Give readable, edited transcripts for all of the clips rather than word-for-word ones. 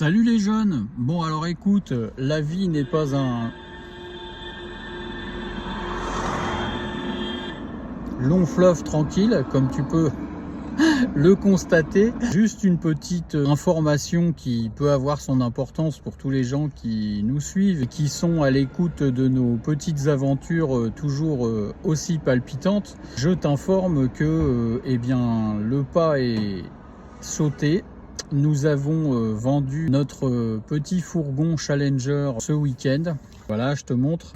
Salut les jeunes. Bon alors écoute, la vie n'est pas un long fleuve tranquille comme tu peux le constater. Juste une petite information qui peut avoir son importance pour tous les gens qui nous suivent et qui sont à l'écoute de nos petites aventures toujours aussi palpitantes. Je t'informe que le pas est sauté. Nous avons vendu notre petit fourgon Challenger ce week-end. Voilà, je te montre.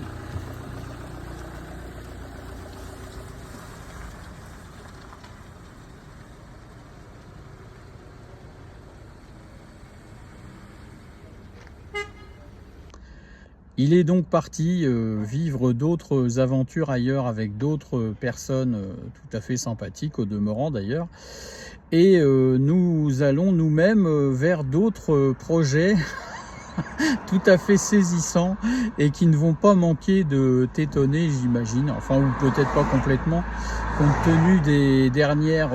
Il est donc parti vivre d'autres aventures ailleurs avec d'autres personnes tout à fait sympathiques au demeurant d'ailleurs. Et nous allons nous-mêmes vers d'autres projets tout à fait saisissants et qui ne vont pas manquer de t'étonner, j'imagine. Enfin, ou peut-être pas complètement, compte tenu des dernières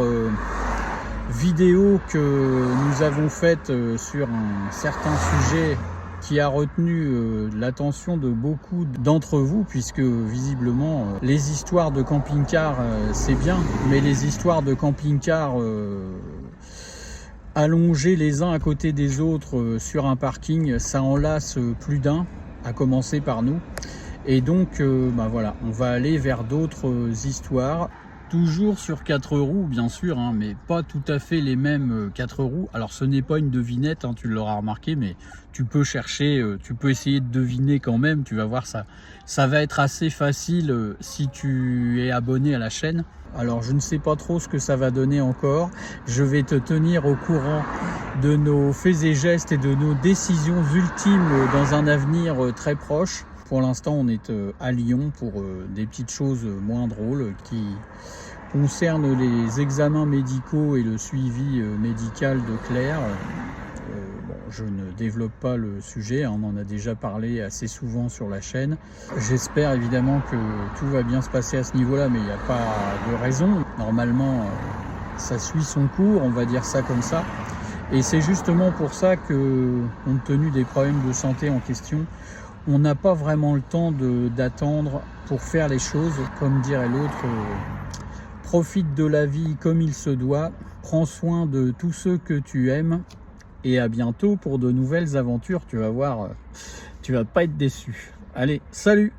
vidéos que nous avons faites sur un certain sujet qui a retenu l'attention de beaucoup d'entre vous, puisque visiblement les histoires de camping-car c'est bien, mais les histoires de camping-car allongés les uns à côté des autres sur un parking, ça en lasse plus d'un, à commencer par nous. Et donc voilà, on va aller vers d'autres histoires. Toujours sur 4 roues, bien sûr, hein, mais pas tout à fait les mêmes 4 roues. Alors, ce n'est pas une devinette, hein, tu l'auras remarqué, mais tu peux chercher, tu peux essayer de deviner quand même. Tu vas voir, ça va être assez facile si tu es abonné à la chaîne. Alors, je ne sais pas trop ce que ça va donner encore. Je vais te tenir au courant de nos faits et gestes et de nos décisions ultimes dans un avenir très proche. Pour l'instant, on est à Lyon pour des petites choses moins drôles qui concernent les examens médicaux et le suivi médical de Claire. Je ne développe pas le sujet, on en a déjà parlé assez souvent sur la chaîne. J'espère évidemment que tout va bien se passer à ce niveau-là, mais il n'y a pas de raison. Normalement, ça suit son cours, on va dire ça comme ça. Et c'est justement pour ça que, compte tenu des problèmes de santé en question, on n'a pas vraiment le temps d'attendre pour faire les choses. Comme dirait l'autre, profite de la vie comme il se doit, prends soin de tous ceux que tu aimes et à bientôt pour de nouvelles aventures. Tu vas voir, tu vas pas être déçu. Allez, salut!